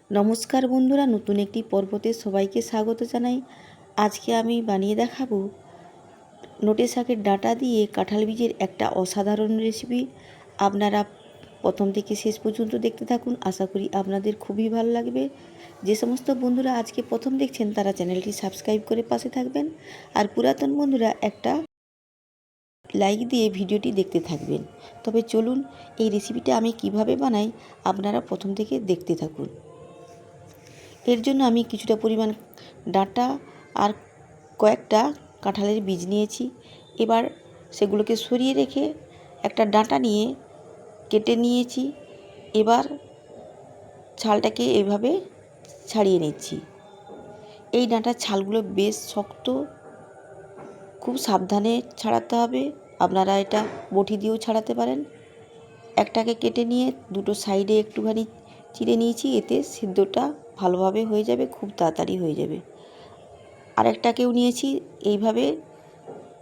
নমস্কার বন্ধুরা, নতুন একটি পর্বতে সবাইকে স্বাগত জানাই। আজকে আমি বানিয়ে দেখাবো নোটে শাকের ডাঁটা দিয়ে কাঁঠাল বীজের একটা অসাধারণ রেসিপি। আপনারা প্রথম থেকে শেষ পর্যন্ত দেখতে থাকুন, আশা করি আপনাদের খুবই ভালো লাগবে। যে সমস্ত বন্ধুরা আজকে প্রথম দেখছেন তারা চ্যানেলটি সাবস্ক্রাইব করে পাশে থাকবেন, আর পুরাতন বন্ধুরা একটা লাইক দিয়ে ভিডিওটি দেখতে থাকবেন। তবে চলুন এই রেসিপিটা আমি কিভাবে বানাই আপনারা প্রথম থেকে দেখতে থাকুন। এর জন্য আমি কিছুটা পরিমাণ ডাঁটা আর কয়েকটা কাঁঠালের বীজ নিয়েছি। এবার সেগুলোকে সরিয়ে রেখে একটা ডাঁটা নিয়ে কেটে নিয়েছি। এবার ছালটাকে এইভাবে ছাড়িয়ে নিচ্ছি। এই ডাঁটার ছালগুলো বেশ শক্ত, খুব সাবধানে ছাড়াতে হবে। আপনারা এটা বটি দিয়েও ছাড়াতে পারেন। একটাকে কেটে নিয়ে দুটো সাইডে একটুখানি চিড়ে নিয়েছি, এতে সিদ্ধটা ভালোভাবে হয়ে যাবে, খুব তাড়াতাড়ি হয়ে যাবে। আরেকটাকেও নিয়েছি, এইভাবে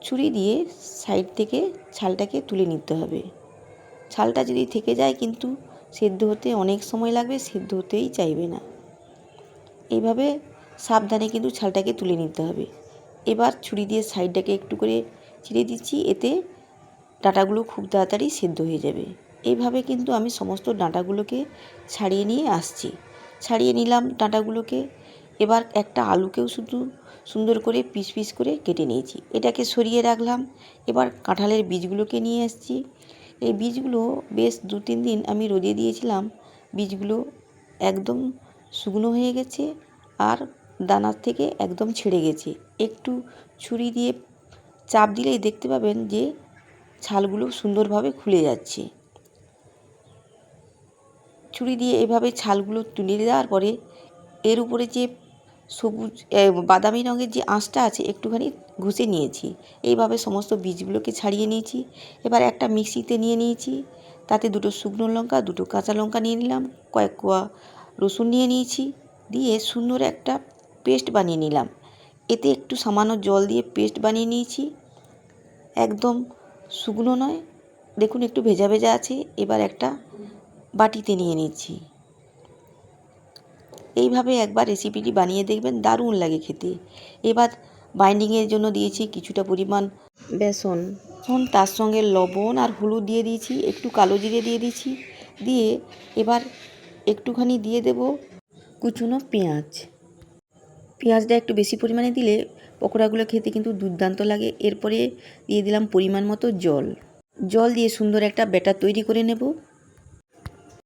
ছুরি দিয়ে সাইড থেকে ছালটাকে তুলে নিতে হবে। ছালটা যদি থেকে যায় কিন্তু সেদ্ধ হতে অনেক সময় লাগবে, সেদ্ধ হতেই চাইবে না। এইভাবে সাবধানে কিন্তু ছালটাকে তুলে নিতে হবে। এবার ছুরি দিয়ে সাইডটাকে একটু করে চিড়ে দিচ্ছি, এতে ডাঁটাগুলো খুব তাড়াতাড়ি সেদ্ধ হয়ে যাবে। এইভাবে কিন্তু আমি সমস্ত ডাঁটাগুলোকে ছাড়িয়ে নিয়ে আসছি। ছাড়িয়ে নিলাম ডাঁটাগুলোকে। এবার একটা আলুকেও শুধু সুন্দর করে পিস পিস করে কেটে নিয়েছি, এটাকে সরিয়ে রাখলাম। এবার কাঁঠালের বীজগুলোকে নিয়ে আসছি। এই বীজগুলো বেশ 2-3 দিন আমি রোদে দিয়েছিলাম। বীজগুলো একদম শুকনো হয়ে গেছে আর দানার থেকে একদম ছেড়ে গেছে। একটু ছুরি দিয়ে চাপ দিলেই দেখতে পাবেন যে ছালগুলো সুন্দরভাবে খুলে যাচ্ছে। ছুরি দিয়ে এভাবে ছালগুলো তুলে দেওয়ার পরে এর উপরে যে সবুজ বাদামি রঙের যে আঁশটা আছে একটুখানি ঘষে নিয়েছি। এইভাবে সমস্ত বীজগুলোকে ছাড়িয়ে নিয়েছি। এবার একটা মিক্সিতে নিয়ে নিয়েছি, তাতে দুটো শুকনো লঙ্কা, দুটো কাঁচা লঙ্কা নিয়ে নিলাম, কয়েক কোয়া রসুন নিয়ে নিয়েছি, দিয়ে সুন্দর একটা পেস্ট বানিয়ে নিলাম। এতে একটু সামান্য জল দিয়ে পেস্ট বানিয়ে নিয়েছি, একদম শুকনো নয়, দেখুন একটু ভেজা ভেজা আছে। এবার একটা বাটিতে নিয়ে নিচ্ছি। এইভাবে একবার রেসিপিটি বানিয়ে দেখবেন, দারুণ লাগে খেতে। এবার বাইন্ডিংয়ের জন্য দিয়েছি কিছুটা পরিমাণ বেসন, তার সঙ্গে লবণ আর হলুদ দিয়ে দিয়েছি, একটু কালো জিরে দিয়ে দিয়েছি, দিয়ে এবার একটুখানি দিয়ে দেব কুচনো পেঁয়াজ। পেঁয়াজটা একটু বেশি পরিমাণে দিলে পকোড়াগুলো খেতে কিন্তু দুর্দান্ত লাগে। এরপরে দিয়ে দিলাম পরিমাণ মতো জল দিয়ে সুন্দর একটা ব্যাটার তৈরি করে নেব।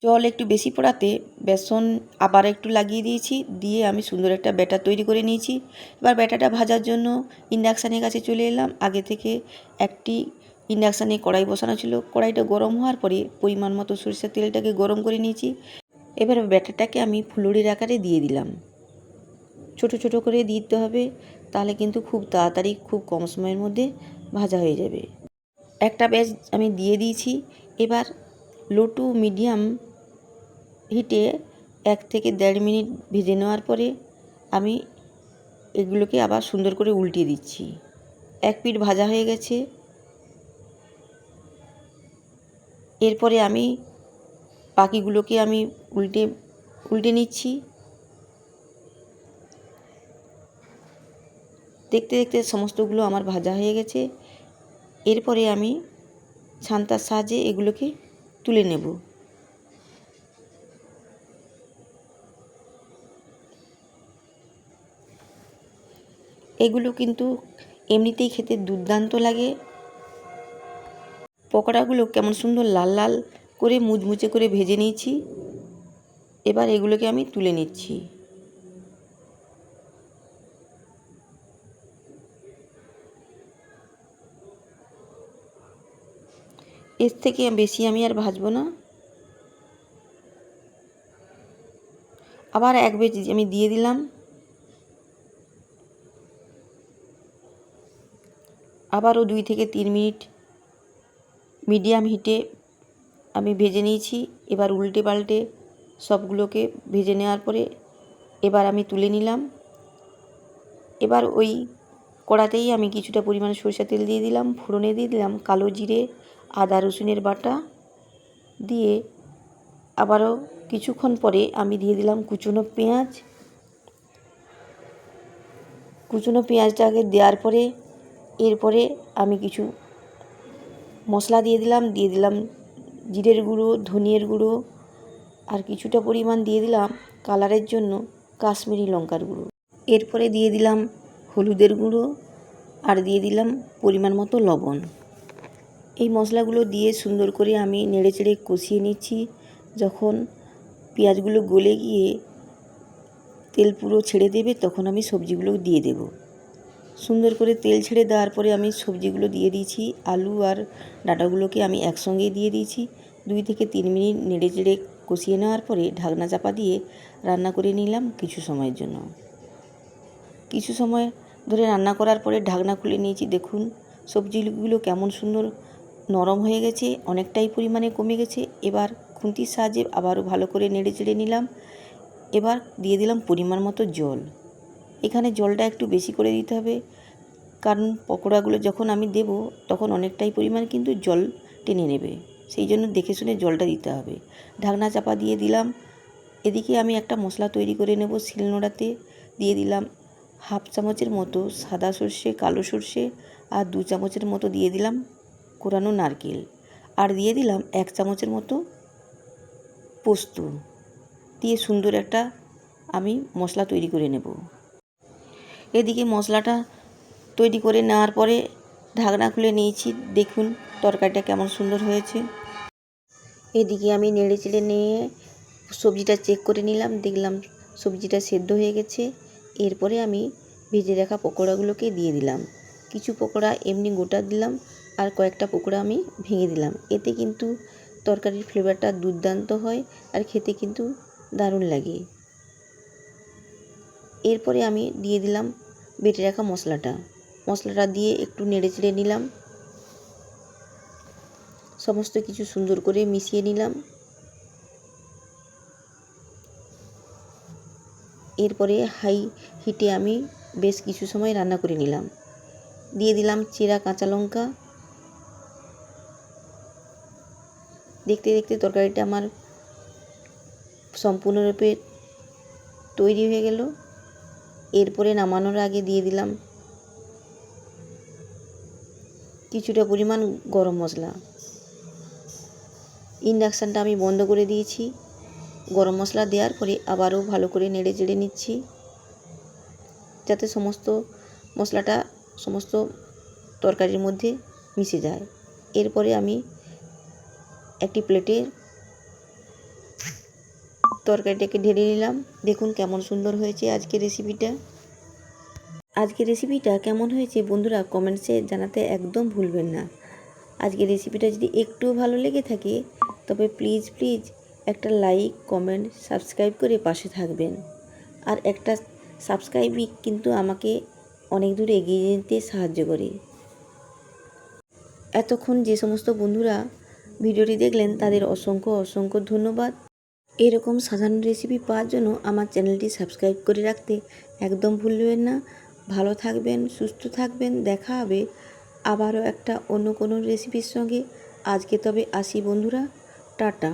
জল একটু বেশি পড়াতে বেসন আবার একটু লাগিয়ে দিয়েছি, দিয়ে আমি সুন্দর একটা ব্যাটার তৈরি করে নিয়েছি। এবার ব্যাটারটা ভাজার জন্য ইন্ডাকশানের কাছে চলে এলাম। আগে থেকে একটি ইন্ডাকশানে কড়াই বসানো ছিল, কড়াইটা গরম হওয়ার পরে পরিমাণ মতো সরিষার তেলটাকে গরম করে নিয়েছি। এবার ব্যাটারটাকে আমি ফুলুরির আকারে দিয়ে দিলাম। ছোট ছোট করে দিতে হবে, তাহলে কিন্তু খুব তাড়াতাড়ি খুব কম সময়ের মধ্যে ভাজা হয়ে যাবে। একটা ব্যাচ আমি দিয়ে দিয়েছি। এবার লো টু মিডিয়াম হিটে 1 থেকে 1.5 মিনিট ভেজে নেওয়ার পরে আমি এগুলোকে আবার সুন্দর করে উল্টিয়ে দিচ্ছি। এক পিঠ ভাজা হয়ে গেছে। এরপরে আমি বাকিগুলোকে আমি উল্টে নিচ্ছি। দেখতে দেখতে সমস্তগুলো আমার ভাজা হয়ে গেছে। এরপরে আমি ছান্তার সাহায্যে এগুলোকে তুলে নেব। এগুলো কিন্তু এমনিতেই খেতে দুর্দান্ত লাগে। পকোড়াগুলো কেমন সুন্দর লাল লাল করে মুচমুচে করে ভেজে নিয়েছি। এবার এগুলোকে আমি তুলে নিচ্ছি। এর থেকে বেশি আমি আর ভাজবো না। আবার এক ব্যাচ আমি দিয়ে দিলাম। আবারও 2 থেকে 3 মিনিট মিডিয়াম হিটে আমি ভেজে নিয়েছি। এবার উল্টে পাল্টে সবগুলোকে ভেজে নেওয়ার পরে এবার আমি তুলে নিলাম। এবার ওই কড়াতেই আমি কিছুটা পরিমাণে সরষের তেল দিয়ে দিলাম, ফোড়নে দিয়ে দিলাম কালো জিরে, আদা রসুনের বাটা দিয়ে আবারও কিছুক্ষণ পরে আমি দিয়ে দিলাম কুচনো পেঁয়াজ। কুচনো পেঁয়াজটাকে দেওয়ার পরে এরপরে আমি কিছু মশলা দিয়ে দিলাম জিরের গুঁড়ো, ধনিয়ার গুঁড়ো, আর কিছুটা পরিমাণ দিয়ে দিলাম কালারের জন্য কাশ্মীরি লঙ্কার গুঁড়ো। এরপরে দিয়ে দিলাম হলুদের গুঁড়ো আর দিয়ে দিলাম পরিমাণ মতো লবণ। এই মশলাগুলো দিয়ে সুন্দর করে আমি নেড়েচেড়ে কষিয়ে নিচ্ছি। যখন পেঁয়াজগুলো গলে গিয়ে তেল পুরো ছেড়ে দেবে তখন আমি সবজিগুলো দিয়ে দেব। সুন্দর করে তেল ছেড়ে দেওয়ার পরে আমি সবজিগুলো দিয়ে দিয়েছি। আলু আর ডাঁটাগুলোকে আমি একসঙ্গে দিয়ে দিয়েছি। 2 থেকে 3 মিনিট নেড়েচেড়ে কষিয়ে নেওয়ার পরে ঢাকনা চাপা দিয়ে রান্না করে নিলাম কিছু সময়ের জন্য। কিছু সময় ধরে রান্না করার পরে ঢাকনা খুলে নিয়েছি। দেখুন সবজিগুলো কেমন সুন্দর নরম হয়ে গেছে, অনেকটাই পরিমাণে কমে গেছে। এবার খুন্তির সাহায্যে আবারও ভালো করে নেড়েচেড়ে নিলাম। এবার দিয়ে দিলাম পরিমাণ মতো জল। এখানে জলটা একটু বেশি করে দিতে হবে, কারণ পকোড়াগুলো যখন আমি দেব তখন অনেকটাই পরিমাণ কিন্তু জল টেনে নেবে, সেই জন্য দেখে শুনে জলটা দিতে হবে। ঢাকনা চাপা দিয়ে দিলাম। এদিকে আমি একটা মশলা তৈরি করে নেব। শিলনোড়াতে দিয়ে দিলাম 1/2 চামচের মতো সাদা সর্ষে, কালো সর্ষে, আর 2 চামচের মতো দিয়ে দিলাম কোরানো নারকেল, আর দিয়ে দিলাম 1 চামচের মতো পোস্ত দিয়ে সুন্দর একটা আমি মশলা তৈরি করে নেব। এদিকে মশলাটা তৈরি করে নেওয়ার পরে ঢাকনা খুলে নিয়েছি। দেখুন তরকারিটা কেমন সুন্দর হয়েছে। এদিকে আমি নেড়েচেড়ে নিয়ে সবজিটা চেক করে নিলাম, দেখলাম সবজিটা সেদ্ধ হয়ে গেছে। এরপরে আমি ভেজে রাখা পকোড়াগুলোকে দিয়ে দিলাম। কিছু পকোড়া এমনি গোটা দিলাম আর কয়েকটা পকোড়া আমি ভেঙে দিলাম। এতে কিন্তু তরকারির ফ্লেভারটা দুর্দান্ত হয় আর খেতে কিন্তু দারুণ লাগে। এরপরে আমি দিয়ে দিলাম বেটে রাখা মশলাটা দিয়ে একটু নেড়েচেড়ে নিলাম। সমস্ত কিছু সুন্দর করে মিশিয়ে নিলাম। এরপরে হাই হিটে আমি বেশ কিছু সময় রান্না করে নিলাম। দিয়ে দিলাম চেরা কাঁচা লঙ্কা। দেখতে দেখতে তরকারিটা আমার সম্পূর্ণরূপে তৈরি হয়ে গেল। এরপরে নামানোর আগে দিয়ে দিলাম কিছুটা পরিমাণ গরম মশলা। ইন্ডাকশানটা আমি বন্ধ করে দিয়েছি। গরম মশলা দেওয়ার পরে আবারও ভালো করে নেড়ে চেড়ে নিচ্ছি, যাতে সমস্ত মশলাটা সমস্ত তরকারির মধ্যে মিশে যায়। এরপরে আমি একটি প্লেটে তরকারিটাকে ঢেলে নিলাম। দেখুন কেমন সুন্দর হয়েছে আজকের রেসিপিটা কেমন হয়েছে বন্ধুরা কমেন্টসে জানাতে একদম ভুলবেন না। আজকের রেসিপিটা যদি একটুও ভালো লেগে থাকে তবে প্লিজ একটা লাইক, কমেন্ট, সাবস্ক্রাইব করে পাশে থাকবেন। আর একটা সাবস্ক্রাইবই কিন্তু আমাকে অনেক দূর এগিয়ে যেতে সাহায্য করে। এতক্ষণ যে সমস্ত বন্ধুরা ভিডিওটি দেখলেন তাদের অসংখ্য ধন্যবাদ। এরকম সাধারণ রেসিপি পাওয়ার জন্য আমার চ্যানেলটি সাবস্ক্রাইব করে রাখতে একদম ভুলবেন না। ভালো থাকবেন, সুস্থ থাকবেন। দেখা হবে আবারও একটা অন্য কোনো রেসিপির সঙ্গে। আজকে তবে আসি বন্ধুরা, টাটা।